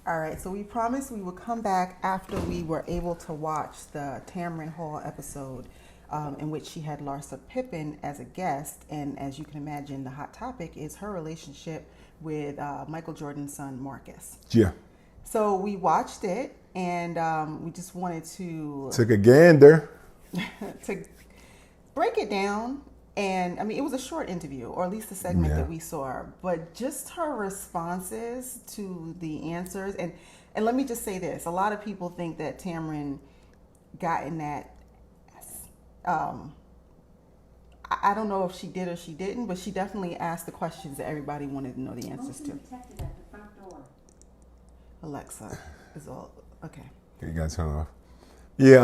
All right, so we promised we would come back after we were able to watch the Tamron Hall episode in which she had Larsa Pippen as a guest. And as you can imagine, the hot topic is her relationship with Michael Jordan's son, Marcus. Yeah. So we watched it, and we just wanted to... Took a gander. to break it down. And I mean, it was a short interview, or at least the segment that we saw, but just her responses to the answers. And let me just say this. A lot of people think that Tamron got in that. I don't know if she did or she didn't, but she definitely asked the questions that everybody wanted to know the answers to. Detected at the front door. Alexa is all, okay. You got to turn it off. Yeah,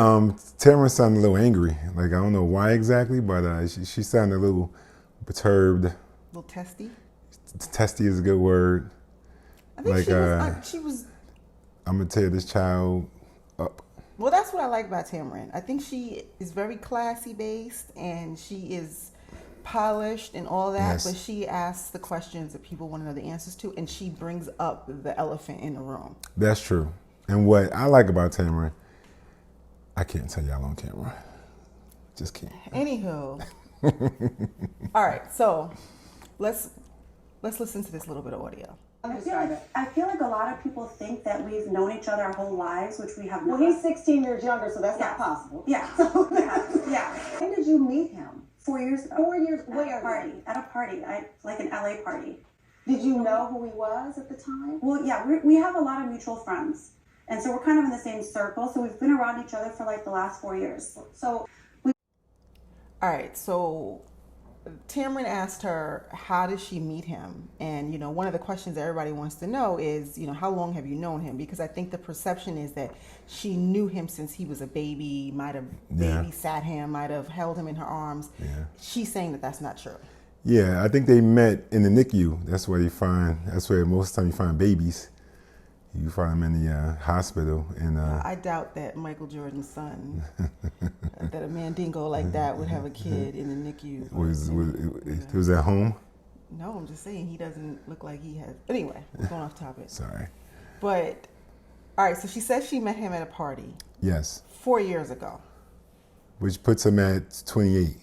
Tamron sounded a little angry. Like, I don't know why exactly, but she sounded a little perturbed. A little testy? Testy is a good word. I think like, she was... I'm going to tear this child up. Well, that's what I like about Tamron. I think she is very classy based, and she is polished and all that, Yes. but she asks the questions that people want to know the answers to, and she brings up the elephant in the room. That's true. And what I like about Tamron, I can't tell y'all on camera. Just can't. Anywho. All right, so let's listen to this little bit of audio. I feel like a lot of people think that we've known each other our whole lives, which we have not. Well, he's 16 years younger, so that's not possible. Yeah. Yeah. When did you meet him? 4 years ago. 4 years. At a party, like an LA party. Did you know who he was at the time? Well, yeah, we have a lot of mutual friends. And so we're kind of in the same circle. So we've been around each other for like the last 4 years. So All right, so Tamron asked her, how did she meet him? And, one of the questions that everybody wants to know is, how long have you known him? Because I think the perception is that she knew him since he was a baby, might have babysat him, might have held him in her arms. Yeah. She's saying that that's not true. Yeah, I think they met in the NICU. That's where most of the time you find babies. You find them in the hospital. And I doubt that Michael Jordan's son, that a mandingo like that would have a kid in the NICU. Was at home? No, I'm just saying he doesn't look like he has. Anyway, we're going off topic. Sorry. But, all right, so she says she met him at a party. Yes. 4 years ago. Which puts him at 28.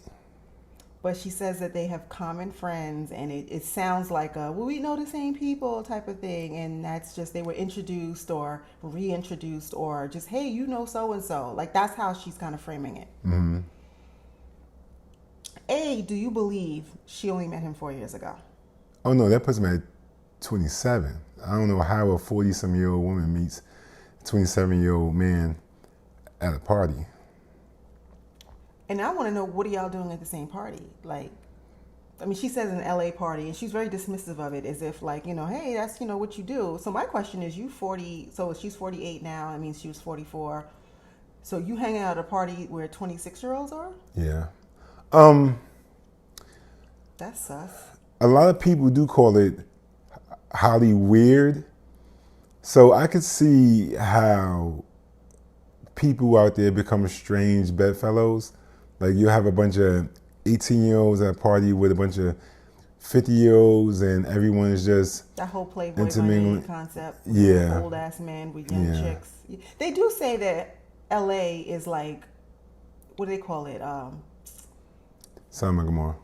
But she says that they have common friends, and it sounds like we know the same people type of thing, and that's just they were introduced or reintroduced or just, hey, so-and-so. Like, that's how she's kind of framing it. Mm-hmm. Do you believe she only met him 4 years ago? Oh, no, that puts him at 27. I don't know how a 40-some-year-old woman meets a 27-year-old man at a party. And I want to know, what are y'all doing at the same party? Like, I mean, she says an LA party, and she's very dismissive of it, as if like, hey, that's, what you do. So my question is, you 40, so she's 48 now. I mean, she was 44. So you hang out at a party where 26-year-olds are? Yeah. That's sus. A lot of people do call it highly weird. So I could see how people out there become strange bedfellows. Like, you have a bunch of 18-year-olds at a party with a bunch of 50-year-olds, and everyone is just that whole Playboy bunny concept. Yeah. Old ass men with young chicks. They do say that LA is like, what do they call it? Sodom and Gomorrah.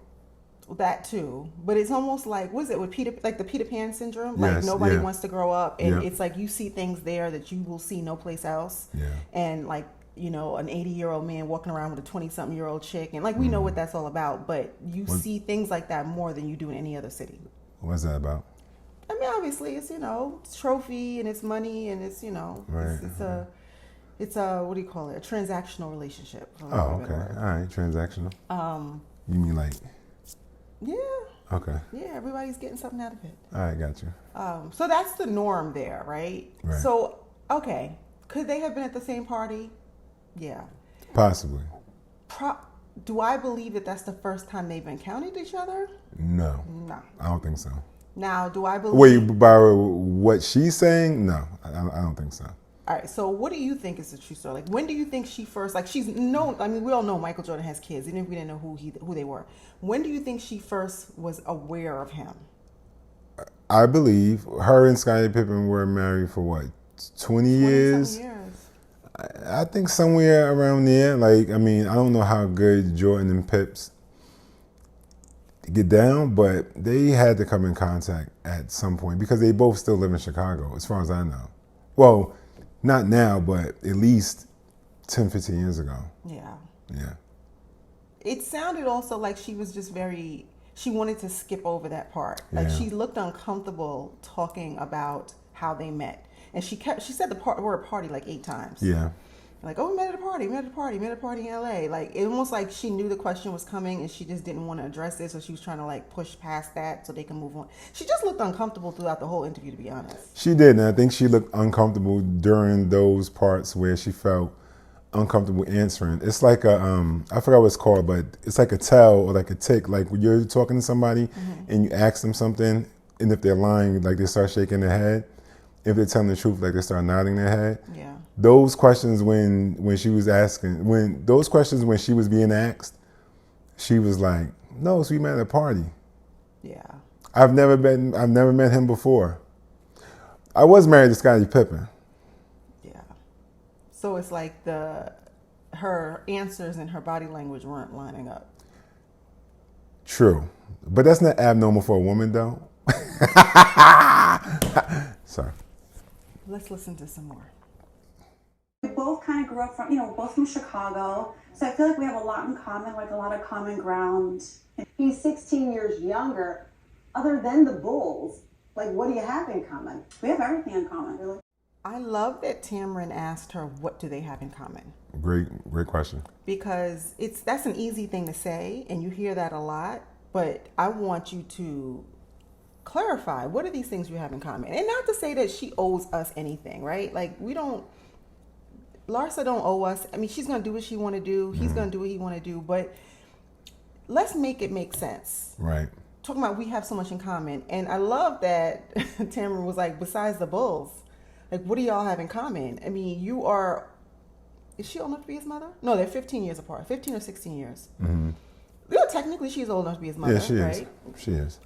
That too, but it's almost like, what is it with the Peter Pan syndrome? Yes, like nobody wants to grow up, and it's like you see things there that you will see no place else. Yeah. And like, an 80-year-old man walking around with a 20-something-year-old chick, and like we know what that's all about, but you see things like that more than you do in any other city. What's that about? I mean, obviously it's it's trophy and it's money and it's right. it's a what do you call it? A transactional relationship. Oh, okay. All right, transactional. You mean like? Yeah. Okay. Yeah, everybody's getting something out of it. All right, got you. So that's the norm there, right? Right. So, okay. Could they have been at the same party? Yeah. Possibly. Do I believe that that's the first time they've encountered each other? No. No. I don't think so. Now, do I believe... Wait, by what she's saying? No, I don't think so. All right, so what do you think is the true story? Like, when do you think she first, like, she's known, I mean, we all know Michael Jordan has kids, even if we didn't know who they were. When do you think she first was aware of him? I believe her and Scottie Pippen were married for what, 20 years. 20-something years. I think somewhere around there. Like, I mean, I don't know how good Jordan and Pips get down, but they had to come in contact at some point because they both still live in Chicago, as far as I know. Well, not now, but at least 10, 15 years ago. Yeah. Yeah. It sounded also like she was just she wanted to skip over that part. Like Yeah. she looked uncomfortable talking about how they met. And she said the word party like 8 times. Yeah. Like, oh, we met at a party in LA. Like, it almost like she knew the question was coming and she just didn't want to address it. So she was trying to like push past that so they can move on. She just looked uncomfortable throughout the whole interview, to be honest. She did, and I think she looked uncomfortable during those parts where she felt uncomfortable answering. It's like I forgot what it's called, but it's like a tell or like a tick. Like when you're talking to somebody and you ask them something, and if they're lying, like they start shaking their head. If they're telling the truth, like they start nodding their head. Yeah. Those questions when she was when she was being asked, she was like, "No, so we met at a party. Yeah. I've never met him before. I was married to Scottie Pippen." Yeah. So it's like her answers and her body language weren't lining up. True, but that's not abnormal for a woman, though. Sorry. Let's listen to some more. We both kind of grew up from, we're both from Chicago. So I feel like we have a lot in common, like a lot of common ground. He's 16 years younger. Other than the Bulls, like, what do you have in common? We have everything in common, really. I love that Tamron asked her, what do they have in common? Great question. Because that's an easy thing to say, and you hear that a lot, but I want you to clarify, what are these things you have in common? And not to say that she owes us anything, right? Like, Larsa don't owe us. I mean, she's going to do what she want to do. He's going to do what he want to do, but let's make it make sense. Right. Talking about we have so much in common. And I love that Tamron was like, besides the Bulls, like, what do y'all have in common? I mean, is she old enough to be his mother? No, they're 15 years apart, 15 or 16 years. Mm-hmm. Technically, she's old enough to be his mother, Yeah, she right? is. She is.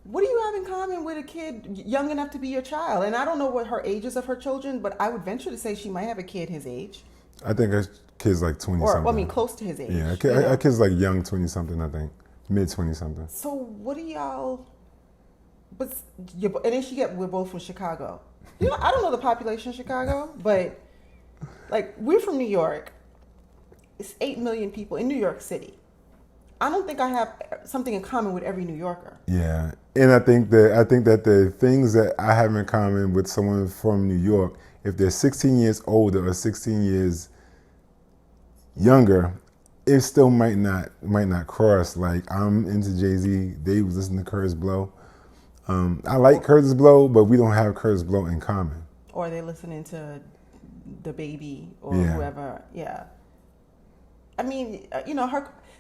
What do you have in common with a kid young enough to be your child? And I don't know what her ages of her children, but I would venture to say she might have a kid his age. I think her kid's like 20 something. Or, I mean, close to his age. Yeah, our kid's like young 20 something, I think. Mid 20 something. So what do y'all, and then we're both from Chicago. I don't know the population of Chicago, but like, we're from New York. It's 8 million people in New York City. I don't think I have something in common with every New Yorker. Yeah, and I think that the things that I have in common with someone from New York, if they're 16 years older or 16 years younger, it still might not cross. Like, I'm into Jay-Z. They was listening to Curtis Blow. I like Curtis Blow, but we don't have Curtis Blow in common. Or are they listening to the Baby or whoever? Yeah. I mean,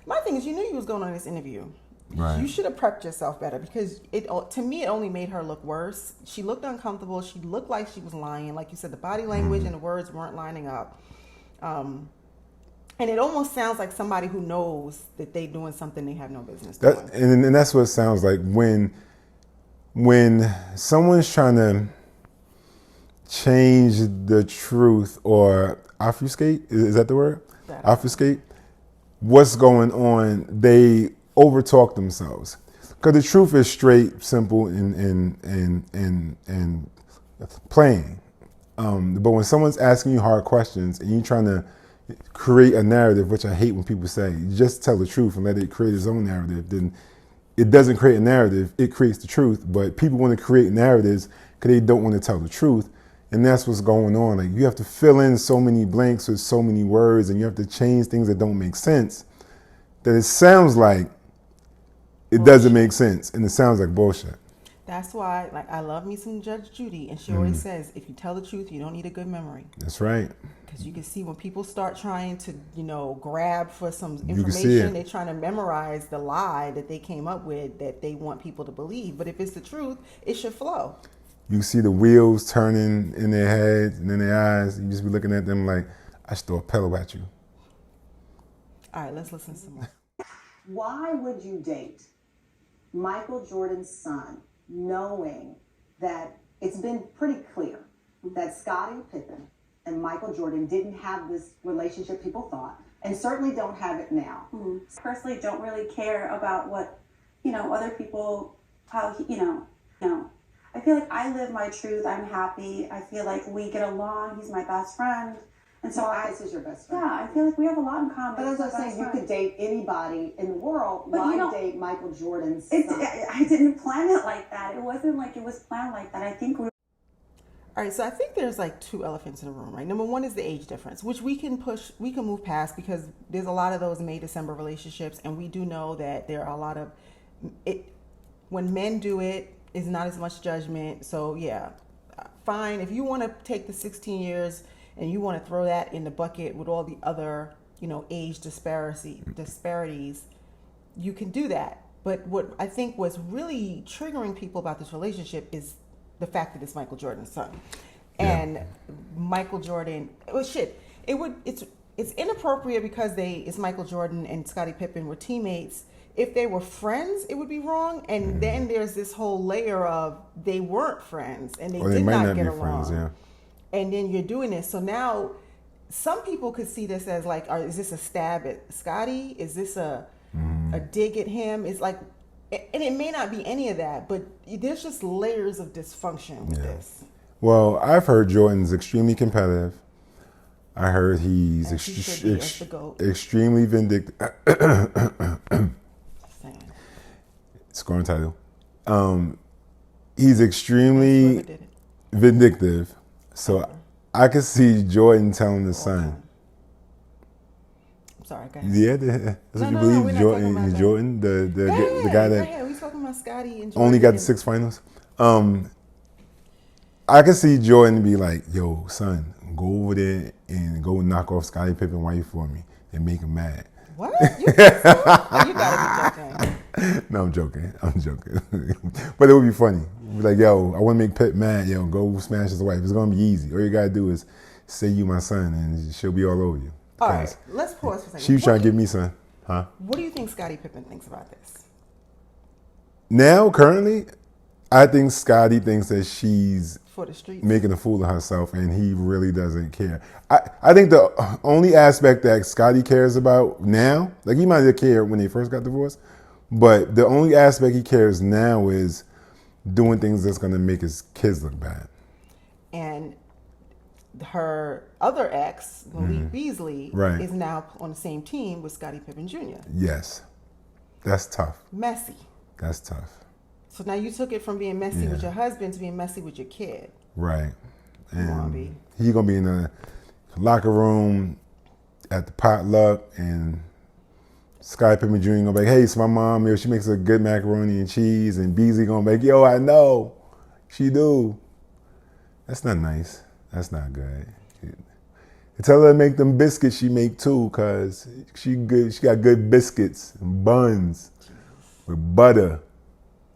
my thing is, you knew you was going on this interview. Right. You should have prepped yourself better, because to me, it only made her look worse. She looked uncomfortable. She looked like she was lying. Like you said, the body language and the words weren't lining up. And it almost sounds like somebody who knows that they're doing something they have no business doing. And that's what it sounds like when someone's trying to change the truth or obfuscate. Is that the word? Obfuscate what's going on. They overtalk themselves, because the truth is straight, simple, and plain. But when someone's asking you hard questions and you're trying to create a narrative, which I hate when people say, just tell the truth and let it create its own narrative, then it doesn't create a narrative, it creates the truth. But people want to create narratives because they don't want to tell the truth. And that's what's going on. Like, you have to fill in so many blanks with so many words, and you have to change things that don't make sense, that it sounds like it doesn't make sense, and it sounds like bullshit. That's why, like, I love me some Judge Judy, and she always says, if you tell the truth, you don't need a good memory. That's right. Because you can see when people start trying to, grab for some You can see information, it. they're trying to memorize the lie that they came up with that they want people to believe. But if it's the truth, it should flow. You see the wheels turning in their heads and in their eyes. You just be looking at them like, I should throw a pillow at you. All right, let's listen to some more. Why would you date Michael Jordan's son, knowing that it's been pretty clear that Scottie Pippen and Michael Jordan didn't have this relationship people thought, and certainly don't have it now. Personally, don't really care about what, other people, how, I feel like I live my truth. I'm happy. I feel like we get along. He's my best friend. And so This is your best friend. yeah, I feel like we have a lot in common. But as I was saying, you could date anybody in the world. But Why date Michael Jordan's son? I didn't plan it like that. It wasn't like it was planned like that. I think we. All right, so I think there's like two elephants in the room, right? Number one is the age difference, which we can move past because there's a lot of those May December relationships, and we do know that there are a lot of it. When men do it, is not as much judgment. So yeah, fine. If you want to take the 16 years and you want to throw that in the bucket with all the other, age disparities, you can do that. But what I think was really triggering people about this relationship is the fact that it's Michael Jordan's son. And Michael Jordan, it's inappropriate because it's Michael Jordan and Scottie Pippen were teammates. If they were friends, it would be wrong. And then there's this whole layer of they weren't friends and they did not get along. Friends, and then you're doing this. So now some people could see this as like, is this a stab at Scottie? Is this a dig at him? It's like, and it may not be any of that, but there's just layers of dysfunction with this. Well, I've heard Jordan's extremely competitive. I heard he's extremely vindictive. Scoring title. He's extremely vindictive. So I could see Jordan telling his son. I'm sorry, go ahead. Yeah, that's what you believe? Jordan, the guy that we talking about Scottie and Jordan. Only got the 6 finals. I could see Jordan be like, yo, son, go over there and go knock off Scottie Pippen while you for me and make him mad. What? You gotta be joking. No, I'm joking. But it would be funny. Be like, yo, I want to make Pip mad. Yo, go smash his wife. It's going to be easy. All you got to do is say you my son and she'll be all over you. All right, let's pause for a second. She was trying to give me son. Huh? What do you think Scottie Pippen thinks about this? Now, currently, I think Scottie thinks that she's for the streets, making a fool of herself, and he really doesn't care. I think the only aspect that Scottie cares about now, like he might have cared when they first got divorced, but the only aspect he cares now is doing things that's going to make his kids look bad. And her other ex, Malik Beasley, is now on the same team with Scottie Pippen Jr. Yes. That's tough. Messy. That's tough. So now you took it from being messy with your husband to being messy with your kid. Right. And he's going to be in the locker room at the potluck, and Scottie Pippen Jr. going to be like, hey, it's my mom. Yo, she makes a good macaroni and cheese. And Beasley going to be like, yo, I know. She do. That's not nice. That's not good. Tell her to make them biscuits she make too, because she got good biscuits and buns with butter.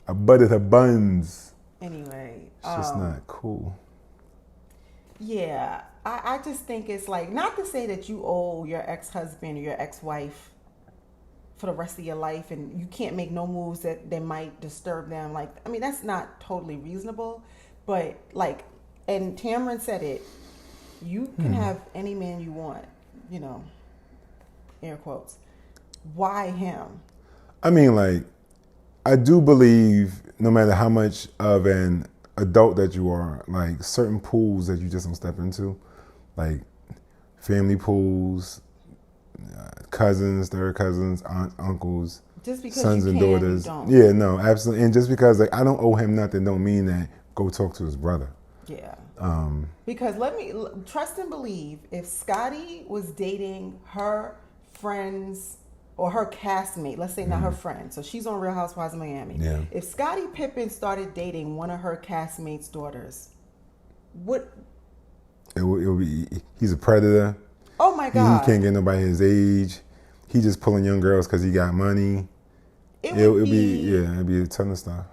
I buttered her buns. Anyway. It's just not cool. Yeah. I just think it's like, not to say that you owe your ex-husband or your ex-wife for the rest of your life and you can't make no moves that might disturb them. Like, I mean, that's not totally reasonable. But like, and Tamron said it, you can have any man you want, air quotes. Why him? I mean, like, I do believe no matter how much of an adult that you are, like certain pools that you just don't step into, like family pools, cousins, third cousins, aunts, uncles, just because sons and daughters. You yeah, no, absolutely. And just because like I don't owe him nothing don't mean that go talk to his brother. Yeah. Because let me trust and believe, if Scottie was dating her friends or her castmate, let's say not her friend, so she's on Real Housewives of Miami. Yeah. If Scottie Pippen started dating one of her castmates' daughters, what? It would be. He's a predator. Oh my God! He can't get nobody his age. He just pulling young girls because he got money. It'd be a ton of stuff.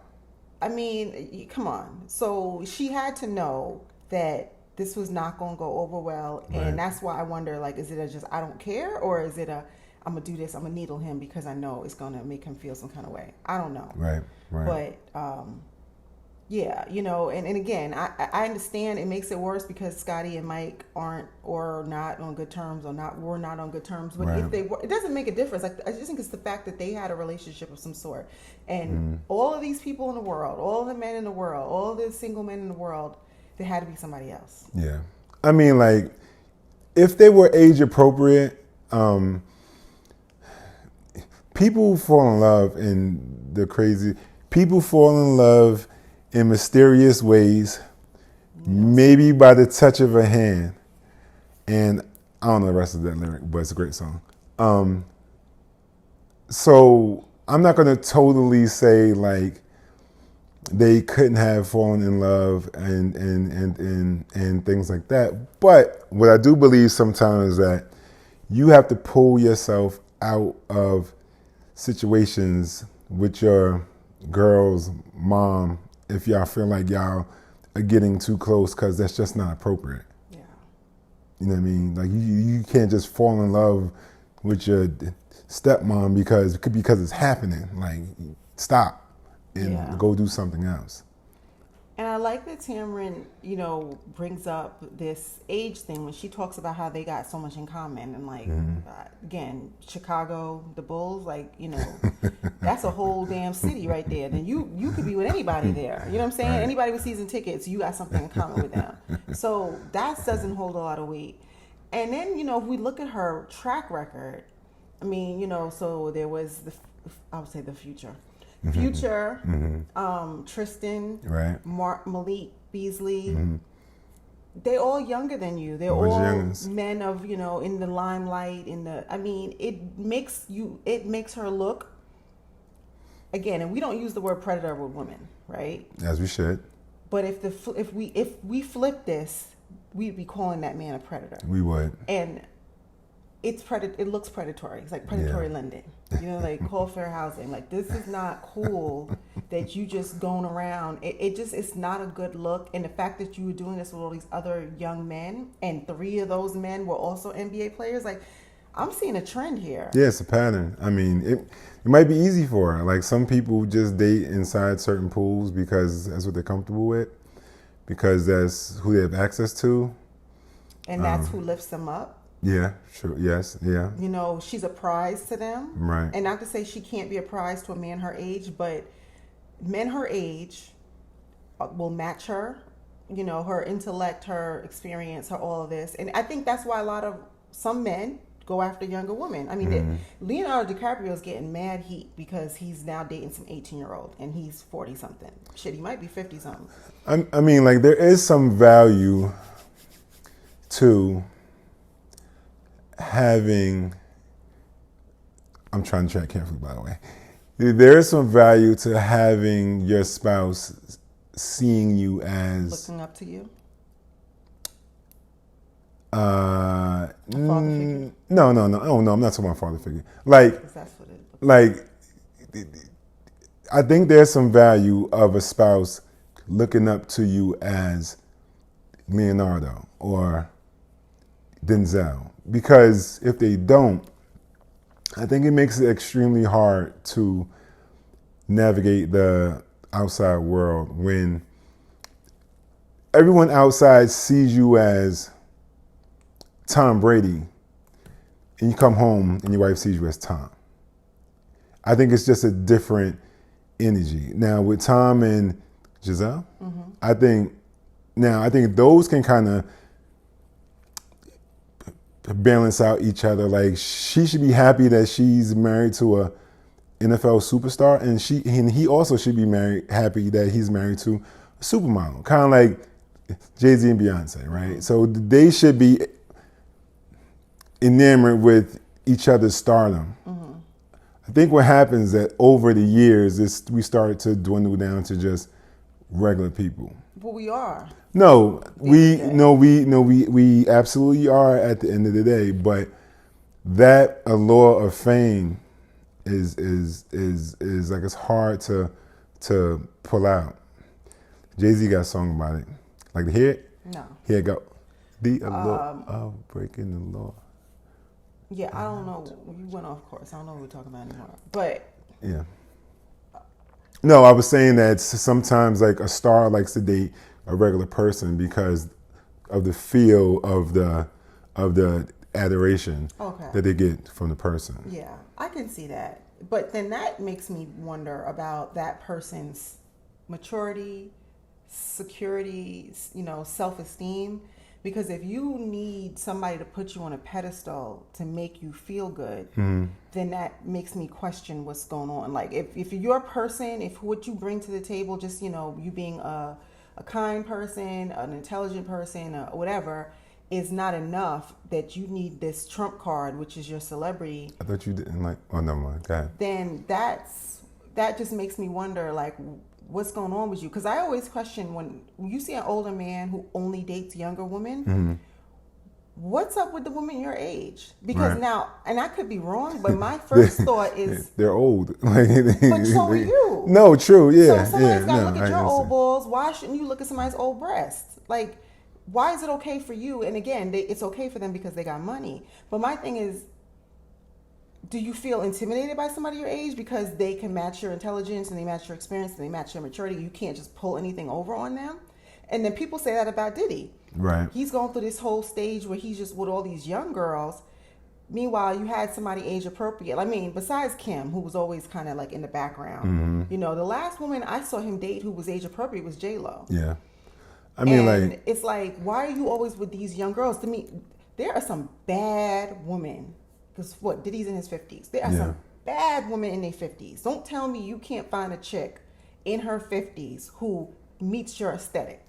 I mean, come on. So she had to know that this was not going to go over well, and that's why I wonder, like, is it just I don't care, or is it I'm going to do this, I'm going to needle him because I know it's going to make him feel some kind of way. I don't know. Right. But, Yeah, you know, and again, I understand it makes it worse because Scottie and Mike aren't or not on good terms or not were not on good terms. But Right. if they were, it doesn't make a difference. Like I just think it's the fact that they had a relationship of some sort, and all of these people in the world, all the men in the world, all the single men in the world, there had to be somebody else. Yeah. I mean, like, if they were age appropriate, people fall in love people fall in love in mysterious ways, maybe by the touch of a hand. And I don't know the rest of that lyric, but it's a great song. So I'm not going to totally say like they couldn't have fallen in love and things like that. But what I do believe sometimes is that you have to pull yourself out of situations with your girl's mom if y'all feel like y'all are getting too close, because that's just not appropriate. Yeah. You know what I mean? Like you can't just fall in love with your stepmom because it's happening. Like, stop and go do something else. And I like that Tamron, you know, brings up this age thing when she talks about how they got so much in common. And like, again, Chicago, the Bulls, like, you know, that's a whole damn city right there. Then you could be with anybody there. You know what I'm saying? Right. Anybody with season tickets, you got something in common with them. So that doesn't hold a lot of weight. And then, you know, if we look at her track record, I mean, you know, so there was I would say the Future. Future, Tristan, Right. Malik Beasley, they all younger than you. They're Always all youngins. men of, you know, in the limelight. I mean, it makes her look, again, and we don't use the word predator with women, right? As we should. But if we flip this, we'd be calling that man a predator. We would. And it looks predatory. It's like predatory lending. You know, like call fair housing. Like, this is not cool that you just going around. It's not a good look. And the fact that you were doing this with all these other young men, and 3 of those men were also NBA players, like, I'm seeing a trend here. Yeah, it's a pattern. I mean, it might be easy for her. Like, some people just date inside certain pools because that's what they're comfortable with, because that's who they have access to. And that's who lifts them up. Yeah, sure. Yes, yeah. You know, she's a prize to them. Right. And not to say she can't be a prize to a man her age, but men her age will match her. You know, her intellect, her experience, her all of this. And I think that's why some men go after younger women. I mean, Leonardo DiCaprio is getting mad heat because he's now dating some 18-year-old and he's 40-something. Shit, he might be 50-something. I mean, like, there is some value to having, I'm trying to track carefully, by the way. There is some value to having your spouse seeing you as Looking up to you? father figure? No. Oh no, I'm not talking about father figure. Like, Because that's what it looks like, I think there's some value of a spouse looking up to you as Leonardo or Denzel. Because if they don't, I think it makes it extremely hard to navigate the outside world when everyone outside sees you as Tom Brady and you come home and your wife sees you as Tom. I think it's just a different energy. Now with Tom and Giselle, I think those can kind of balance out each other. Like, she should be happy that she's married to a NFL superstar, and he also should be happy that he's married to a supermodel, kind of like Jay-Z and Beyonce, right? So they should be enamored with each other's stardom. I think what happens that over the years is we start to dwindle down to just regular people. But we are. No, we absolutely are at the end of the day. But that allure of fame is like, it's hard to pull out. Jay-Z got a song about it. Like, to hear it? No. Here it go. The allure of breaking the law. Yeah, I don't know. You went off course. I don't know what we're talking about anymore. But Yeah. No, I was saying that sometimes like a star likes to date a regular person because of the feel of the adoration Okay. that they get from the person. Yeah, I can see that. But then that makes me wonder about that person's maturity, security, self-esteem. Because if you need somebody to put you on a pedestal to make you feel good, then that makes me question what's going on. Like if you're a person, if what you bring to the table, just, you being a kind person, an intelligent person, or whatever, is not enough, that you need this trump card, which is your celebrity. I thought you didn't like. Oh, never mind. Go ahead. Then that just makes me wonder, like, what's going on with you? Because I always question when you see an older man who only dates younger women. What's up with the women your age? Because now, and I could be wrong, but my first thought is they're old. But so are you. No, true. So Yeah, if somebody's got to no, look I at your understand. old balls, why shouldn't you look at somebody's old breasts? Like, why is it okay for you? And again, it's okay for them because they got money. But my thing is, do you feel intimidated by somebody your age because they can match your intelligence and they match your experience and they match your maturity? You can't just pull anything over on them. And then people say that about Diddy. Right. He's going through this whole stage where he's just with all these young girls. Meanwhile, you had somebody age appropriate. I mean, besides Kim, who was always kind of like in the background. The last woman I saw him date who was age appropriate was J-Lo. Yeah. I mean, and like, it's like, why are you always with these young girls? To me, there are some bad women. Because Diddy's in his 50s. There are some bad women in their 50s. Don't tell me you can't find a chick in her 50s who meets your aesthetic.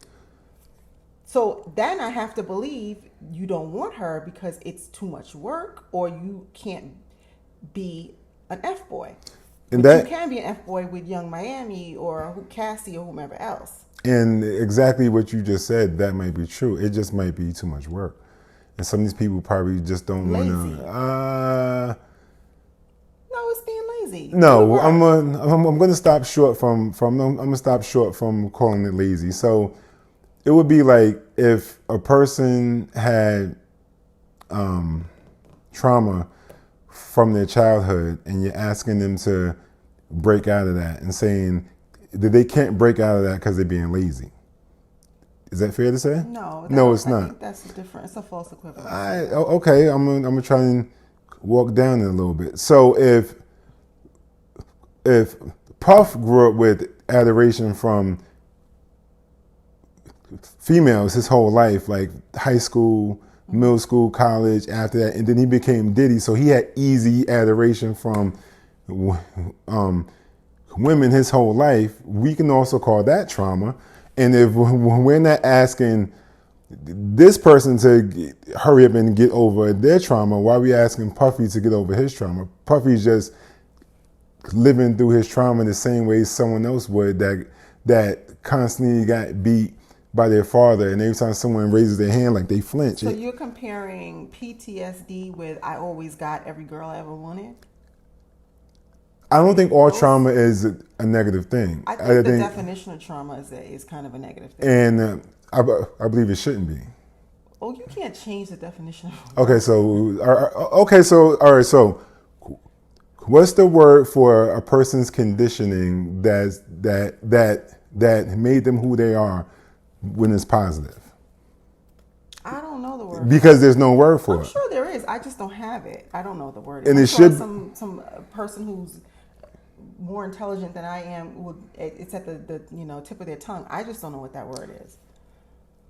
So then I have to believe you don't want her because it's too much work, or you can't be an F-boy. And But you can be an F-boy with Young Miami or Cassie or whomever else. and exactly what you just said, that might be true. It just might be too much work. And some of these people probably just don't want Lazy. to. No, it's being lazy. No, I'm going to stop short from I'm going to stop short from calling it lazy. So it would be like if a person had trauma from their childhood and you're asking them to break out of that and saying that they can't break out of that because they're being lazy. Is that fair to say? No, it's I not. think that's different. It's a false equivalence. Okay, I'm gonna try and walk down it a little bit. So if Puff grew up with adoration from females his whole life, like high school, middle school, college, after that, and then he became Diddy, so he had easy adoration from women his whole life, we can also call that trauma. And if we're not asking this person to hurry up and get over their trauma, why are we asking Puffy to get over his trauma? Puffy's just living through his trauma the same way someone else would that constantly got beat by their father, and every time someone raises their hand, like they flinch. So you're comparing PTSD with I always got every girl I ever wanted? I don't think all trauma is a negative thing. I think the definition of trauma is kind of a negative thing. And I believe it shouldn't be. Oh, you can't change the definition of Okay, so all right. So, what's the word for a person's conditioning that made them who they are when it's positive? I don't know the word. Because there's no word for it. I'm sure there is. I just don't have it. I don't know the word. And I'm it sure should. Some person who's more intelligent than I am it's at the tip of their tongue. I just don't know what that word is.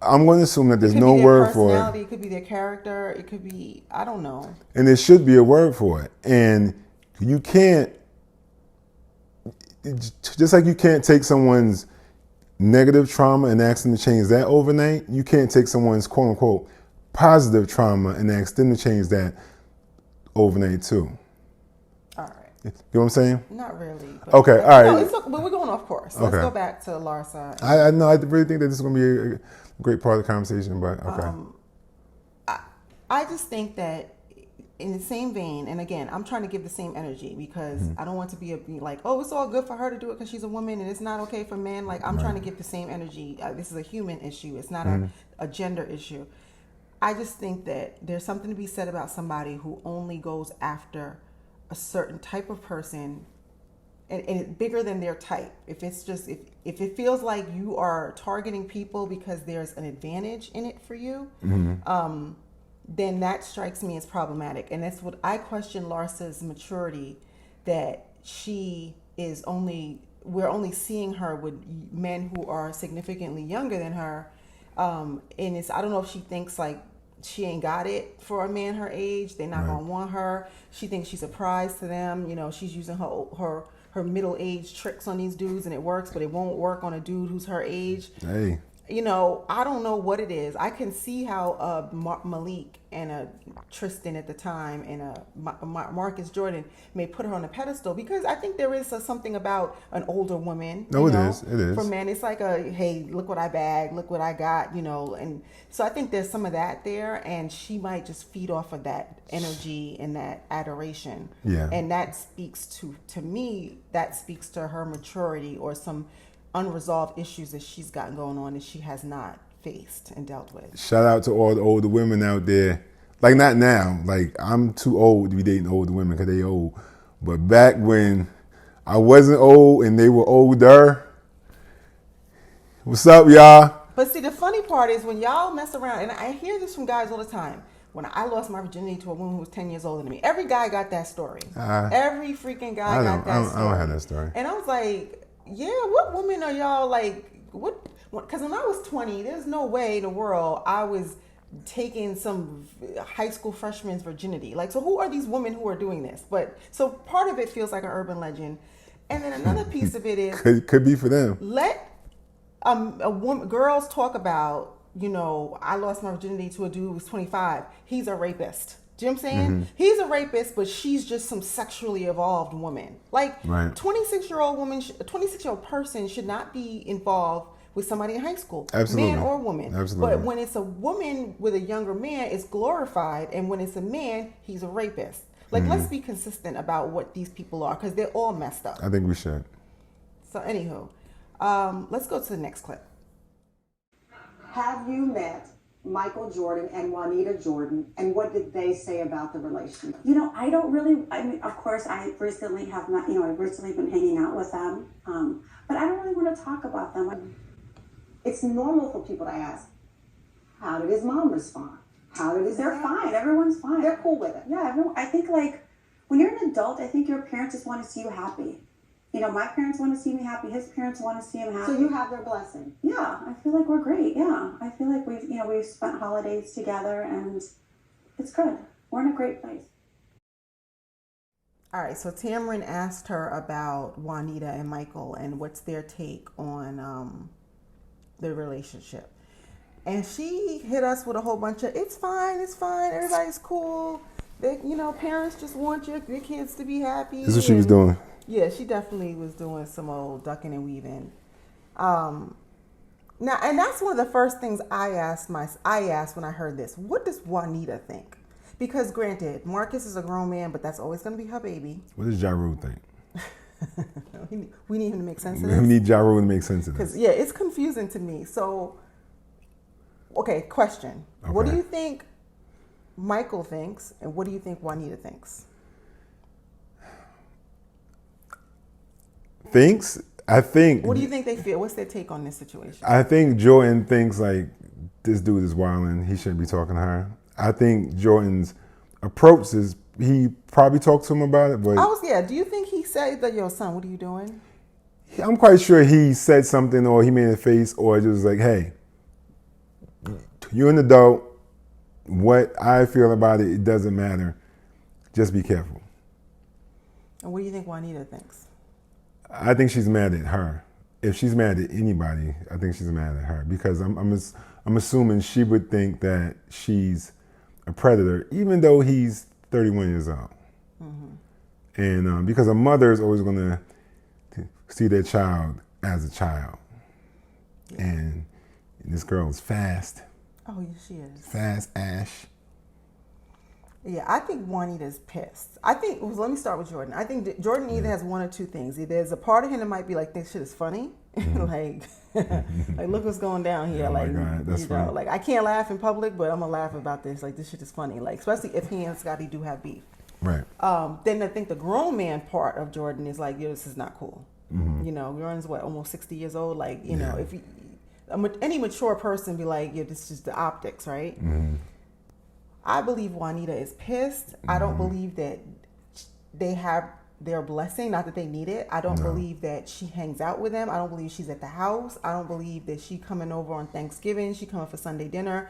I'm going to assume that there's no word for it. It could be their character. It could be, I don't know. And there should be a word for it. And you can't, just like you can't take someone's negative trauma and ask them to change that overnight, you can't take someone's quote unquote positive trauma and ask them to change that overnight too. All right. You know what I'm saying? Not really. But Okay, all right. No, but we're going off course. Let's go back to Larsa. I know. I really think that this is going to be a great part of the conversation, but okay. I just think that in the same vein, and again, I'm trying to give the same energy because I don't want to be like, oh, it's all good for her to do it because she's a woman and it's not okay for men. Like, I'm trying to give the same energy. This is a human issue. It's not a gender issue. I just think that there's something to be said about somebody who only goes after a certain type of person and it's bigger than their type. If it's just if it feels like you are targeting people because there's an advantage in it for you, then that strikes me as problematic. And that's what I question Larsa's maturity, that we're only seeing her with men who are significantly younger than her. And I don't know if she thinks like she ain't got it for a man her age. They're not gonna want her. She thinks she's a prize to them. You know, she's using her middle age tricks on these dudes and it works, but it won't work on a dude who's her age. Hey. You know, I don't know what it is. I can see how Malik and Tristan at the time and Marcus Jordan may put her on a pedestal, because I think there is something about an older woman. No, it is. It is. For men, it's like hey, look what I bagged, look what I got, you know. And so I think there's some of that there, and she might just feed off of that energy and that adoration. Yeah. And that speaks to me, that speaks to her maturity or some unresolved issues that she's got going on that she has not faced and dealt with. Shout out to all the older women out there. Like, not now. Like, I'm too old to be dating older women because they old. But back when I wasn't old and they were older. What's up, y'all? But see, the funny part is when y'all mess around, and I hear this from guys all the time. When I lost my virginity to a woman who was 10 years older than me, every guy got that story. Every freaking guy got that story. I don't have that story. And I was like, yeah, what women are y'all like? What? Because when I was 20, there's no way in the world I was taking some high school freshman's virginity. Like, so who are these women who are doing this? But so part of it feels like an urban legend, and then another piece of it is could be for them. Let a woman, girls talk about, you know, I lost my virginity to a dude who was 25. He's a rapist. Do you know what I'm saying? Mm-hmm. He's a rapist, but she's just some sexually evolved woman. Like, 26-year-old woman, a 26-year-old person should not be involved with somebody in high school. Absolutely. Man or woman. Absolutely. But when it's a woman with a younger man, it's glorified. And when it's a man, he's a rapist. Like, let's be consistent about what these people are, because they're all messed up. I think we should. So, anywho, let's go to the next clip. Have you met Michael Jordan and Juanita Jordan, and what did they say about the relationship? You know, I mean, of course, I recently have met, you know, I've recently been hanging out with them, but I don't really want to talk about them. It's normal for people to ask, how did his mom respond? How did his They're fine. Everyone's fine. They're cool with it. Yeah, I think, like, when you're an adult, I think your parents just want to see you happy. You know, my parents want to see me happy. His parents want to see him happy. So you have their blessing. Yeah, I feel like we're great. Yeah, I feel like we've spent holidays together, and it's good. We're in a great place. All right, so Tamron asked her about Juanita and Michael and what's their take on the relationship. And she hit us with a whole bunch of, it's fine, everybody's cool. They, you know, parents just want your kids to be happy. This is what she was doing. Yeah, she definitely was doing some old ducking and weaving. Now, and that's one of the first things I asked when I heard this. What does Juanita think? Because granted, Marcus is a grown man, but that's always going to be her baby. What does Ja Rule think? We need him to make sense of this. We need Ja Rule to make sense of this. Because, yeah, it's confusing to me. So, okay, question. Okay. What do you think Michael thinks, and what do you think Juanita thinks? I think. What do you think they feel? What's their take on this situation? I think Jordan thinks like this dude is wilding. He shouldn't be talking to her. I think Jordan's approach is he probably talked to him about it, but do you think he said that, yo, son, what are you doing? I'm quite sure he said something, or he made a face, or just like, hey, you're an adult. What I feel about it, it doesn't matter. Just be careful. And what do you think Juanita thinks? I think she's mad at her. If she's mad at anybody, I think she's mad at her, because I'm assuming she would think that she's a predator, even though he's 31 years old. Mm-hmm. And because a mother is always going to see their child as a child. Yeah. And this girl is fast. Oh, yeah, she is. Fast Ash. Yeah, I think Juanita's pissed. Let me start with Jordan. I think Jordan either has one or two things. Either there's a part of him that might be like, this shit is funny. Mm-hmm. like look what's going down here. Oh like, my God, that's funny. Like I can't laugh in public, but I'm going to laugh about this. Like, this shit is funny. Like, especially if he and Scottie do have beef. Right. Then I think the grown man part of Jordan is like, yo, this is not cool. You know, Jordan's what, almost 60 years old. Like, you know, if he, any mature person be like, yeah, this is just the optics, right? I believe Juanita is pissed. I don't believe that they have their blessing, not that they need it. I don't believe that she hangs out with them. I don't believe she's at the house. I don't believe that she coming over on Thanksgiving. She coming for Sunday dinner.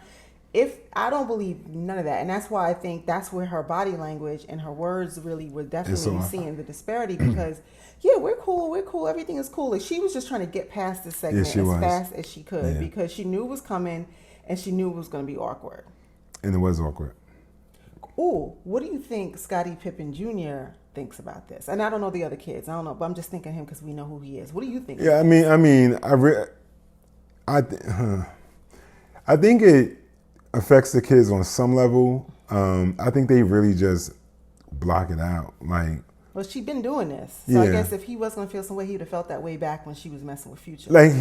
I don't believe none of that. And that's why I think that's where her body language and her words really were definitely seeing the disparity because, yeah, we're cool, everything is cool. Like she was just trying to get past this segment fast as she could because she knew it was coming and she knew it was going to be awkward. And it was awkward. Ooh, what do you think Scottie Pippen Jr. thinks about this? And I don't know the other kids. I don't know, but I'm just thinking him because we know who he is. What do you think? Yeah, I think it affects the kids on some level. I think they really just block it out. Like, well, she's been doing this, so I guess if he was gonna feel some way, he'd have felt that way back when she was messing with Future. Like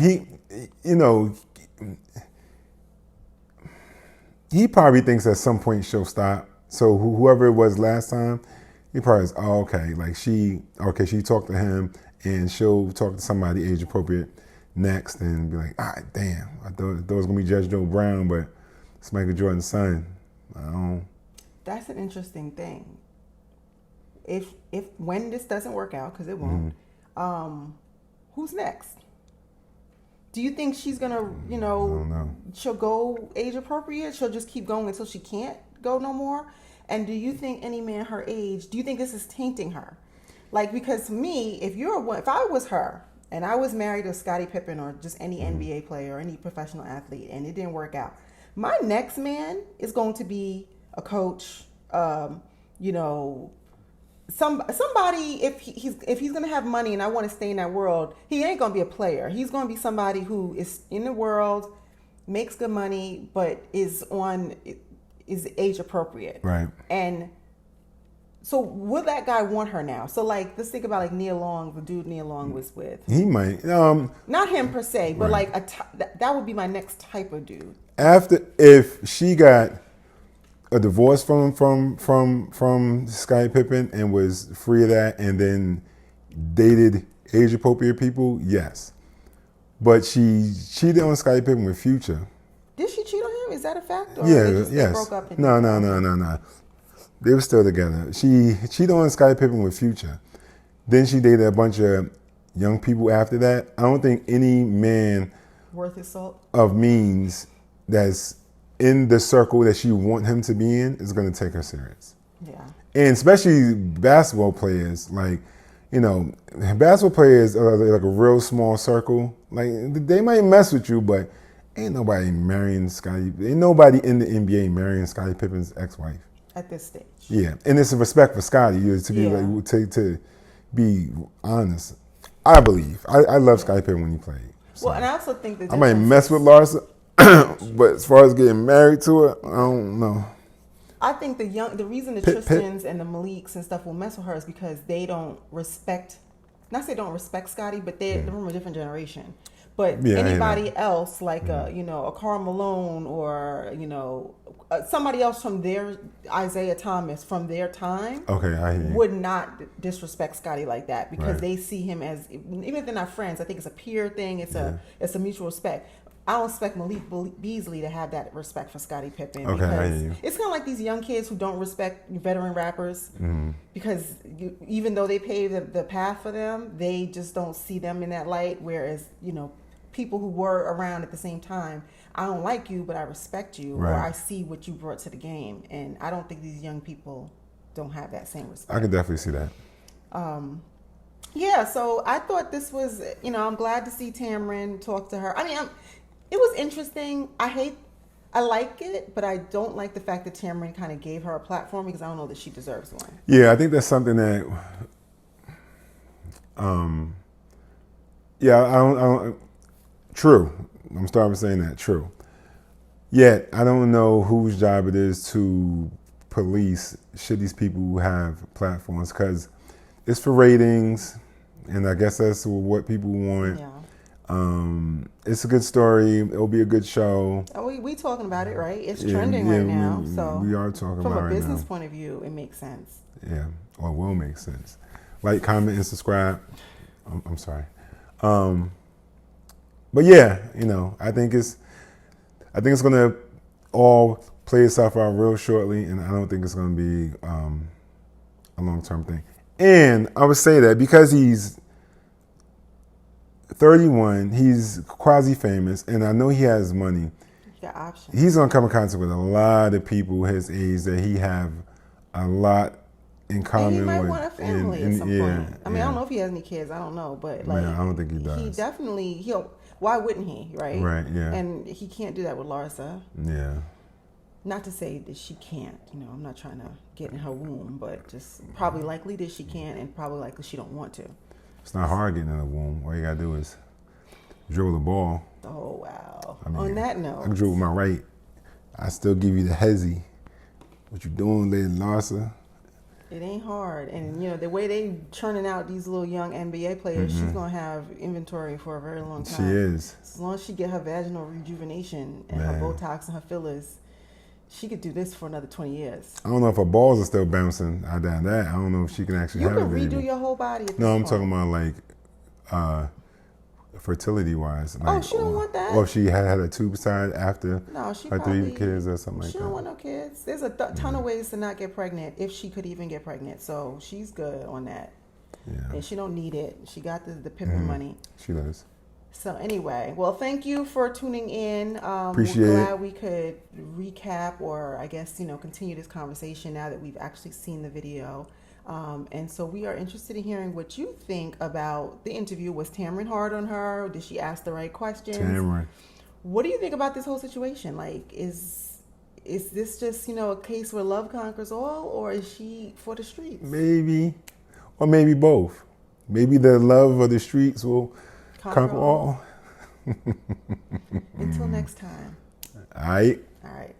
he probably thinks at some point she'll stop. So whoever it was last time, he probably is, oh, okay. Like she talked to him and she'll talk to somebody age appropriate next and be like, ah, damn, I thought it was gonna be Judge Joe Brown, but it's Michael Jordan's son. That's an interesting thing. If when this doesn't work out, because it won't, who's next? Do you think she's gonna, she'll go age appropriate? She'll just keep going until she can't go no more? And do you think any man her age, do you think this is tainting her? Like, because to me, if I was her and I was married to Scottie Pippen or just any NBA player or any professional athlete and it didn't work out, my next man is going to be a coach, somebody, if he's going to have money and I want to stay in that world, he ain't going to be a player. He's going to be somebody who is in the world, makes good money, but is age appropriate. Right. And so will that guy want her now? So like, let's think about like Nia Long, the dude Nia Long was with. He might. Not him per se, but like that would be my next type of dude. If she got a divorce from Scottie Pippen and was free of that and then dated age appropriate people, yes. But she cheated on Scottie Pippen with Future. Did she cheat on him? Is that a fact? Or Yeah, they broke up? No. They were still together. She cheated on Scottie Pippen with Future. Then she dated a bunch of young people after that. I don't think any man worth his salt of means that's in the circle that she want him to be in is going to take her serious. Yeah. And especially basketball players, basketball players are like a real small circle. Like they might mess with you, but ain't nobody marrying Scottie. Ain't nobody in the NBA marrying Scottie Pippen's ex-wife at this stage. Yeah, and it's a respect for Scottie to be honest. I believe I love Scottie Pippen when he played. So. Well, and I also think that I might mess with Larsa, but as far as getting married to her, I don't know. I think the reason the Tristans and the Maliks and stuff will mess with her is because they don't respect. Not say don't respect Scottie, but they're from a different generation. But anybody else, like a Karl Malone or somebody else from their Isaiah Thomas from their time, would not disrespect Scottie like that because they see him as, even if they're not friends, I think it's a peer thing. It's a mutual respect. I don't expect Malik Beasley to have that respect for Scottie Pippen because it's kind of like these young kids who don't respect veteran rappers because even though they paved the path for them, they just don't see them in that light. Whereas people who were around at the same time, I don't like you, but I respect you, or I see what you brought to the game, and I don't think these young people don't have that same respect. I can definitely see that. Yeah, so I thought this was, I'm glad to see Tamron talk to her. I mean, it was interesting. I like it, but I don't like the fact that Tamron kind of gave her a platform because I don't know that she deserves one. Yeah, I think that's something that, I don't. True. I'm starting with saying that. True. Yet, I don't know whose job it is to police should these people have platforms because it's for ratings, and I guess that's what people want. Yeah. It's a good story. It'll be a good show. Oh, we talking about it, right? It's trending right now. So we are talking about it from right a business now. point of view, it makes sense. Yeah, or will make sense. Like, comment, and subscribe. I'm sorry. But yeah, I think it's gonna all play itself out real shortly, and I don't think it's gonna be a long-term thing. And I would say that because he's 31, he's quasi-famous, and I know he has money. You got options. He's gonna come in contact with a lot of people his age that he have a lot in common And he with. might want a family at some point. I mean, I don't know if he has any kids. I don't know, but like, I don't think he does. He definitely Why wouldn't he? Right. Right. Yeah. And he can't do that with Larsa. Yeah. Not to say that she can't. I'm not trying to get in her womb, but just probably likely that she can, and probably likely she don't want to. It's not hard getting in a womb. All you gotta do is dribble the ball. Oh wow! I mean, on that note, I can dribble my right. I still give you the hezzy. What you doing, Lady Larsa? It ain't hard, and the way they churning out these little young NBA players, she's gonna have inventory for a very long time. She is. As long as she get her vaginal rejuvenation and her Botox and her fillers, she could do this for another 20 years. I don't know if her balls are still bouncing out down that. I don't know if she can actually have a baby. You can redo your whole body. No, I'm talking about like fertility wise. Like, she don't want that. Or if she had a tube side after her 3 kids or something like that. She don't want no kids. There's a ton of ways to not get pregnant if she could even get pregnant. So she's good on that. Yeah. And she don't need it. She got the Pippen money. She does. So anyway, well, thank you for tuning in. Appreciate we're it. glad we could recap, or I guess, continue this conversation now that we've actually seen the video. And so we are interested in hearing what you think about the interview. Was Tamron hard on her? Did she ask the right questions? Tamron. What do you think about this whole situation? Like, is this just, a case where love conquers all, or is she for the streets? Maybe. Or maybe both. Maybe the love of the streets will conquer all. Until next time. All right. All right.